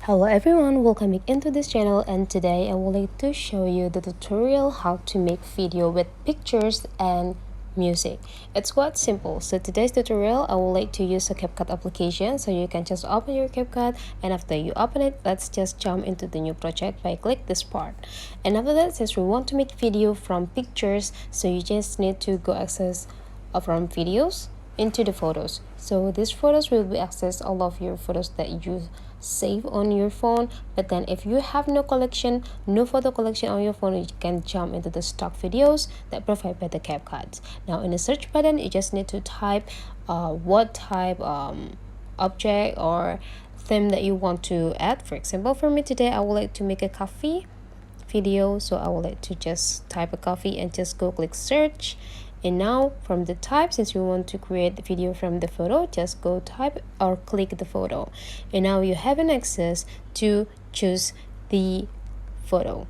Hello everyone, welcome back into this channel, and today I would like to show you the tutorial how to make video with pictures and music. It's quite simple. So today's tutorial I would like to use a Capcut application, so you can just open your Capcut, and after you open it, let's just jump into the new project by click this part. And after that, since we want to make video from pictures, so you just need to go access from videos into the photos. So these photos will be access all of your photos that you save on your phone. But then if you have no photo collection on your phone, you can jump into the stock videos that provided by the Capcut. Now in the search button, you just need to type what type object or theme that you want to add. For example, for me today, I would like to make a coffee video, so I would like to just type a coffee and just go click search. And now from the type, since we want to create the video from the photo, just go type or click the photo, and now you have an access to choose the photo.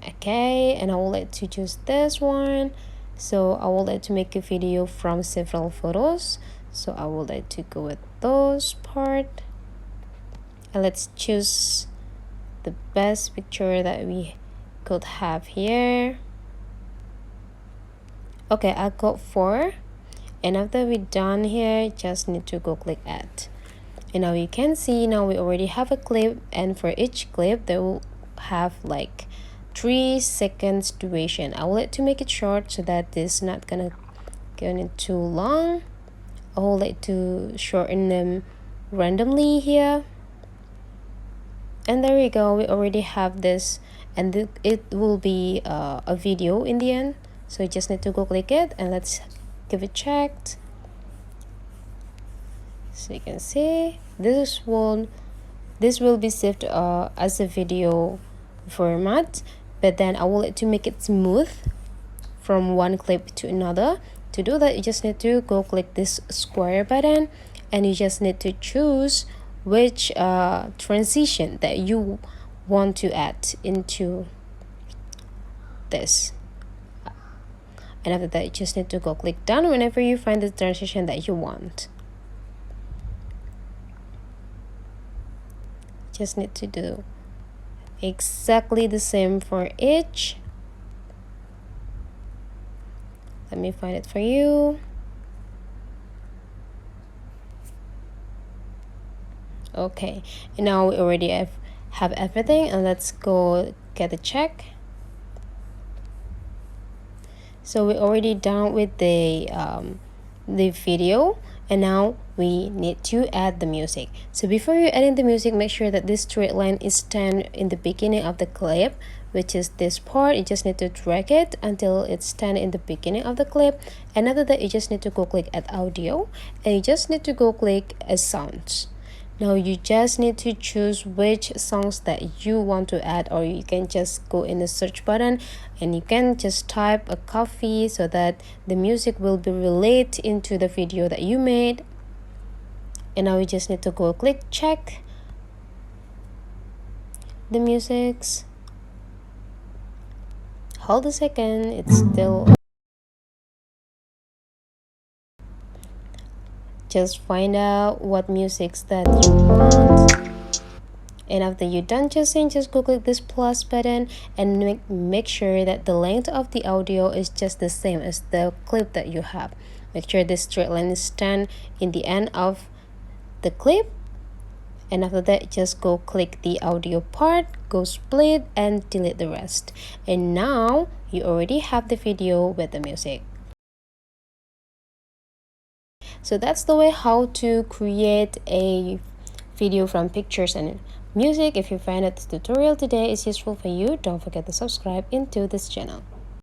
Okay, and I would like to choose this one. So I would like to make a video from several photos, so I would like to go with those part, and let's choose the best picture that we could have here. Okay, I got 4, and after we're done here, just need to go click add. And now you can see now we already have a clip, and for each clip they will have like 3 seconds duration. I would like to make it short so that it's not gonna get too long. I would like to shorten them randomly here, and there you go, we already have this, and it will be a video in the end. So you just need to go click it, and let's give it checked. So you can see this will be saved as a video format, but then I will like to make it smooth from one clip to another. To do that, you just need to go click this square button, and you just need to choose which transition that you want to add into this. And after that, you just need to go click done whenever you find the transition that you want. Just need to do exactly the same for each. Let me find it for you. Okay, and now we already have everything, and let's go get a check. So we're already done with the video, and now we need to add the music. So before you adding the music, make sure that this straight line is stand in the beginning of the clip, which is this part. You just need to drag it until it's stand in the beginning of the clip, and after that you just need to go click add audio, and you just need to go click add sounds. Now you just need to choose which songs that you want to add, or you can just go in the search button and you can just type a coffee so that the music will be related into the video that you made. And now you just need to go click check the musics. Hold a second, it's still. Just find out what musics that you want, and after you're done choosing, just go click this plus button and make sure that the length of the audio is just the same as the clip that you have. Make sure this straight line is stand in the end of the clip, and after that just go click the audio part, go split and delete the rest, and now you already have the video with the music. So that's the way how to create a video from pictures and music. If you find that this tutorial today is useful for you, don't forget to subscribe into this channel.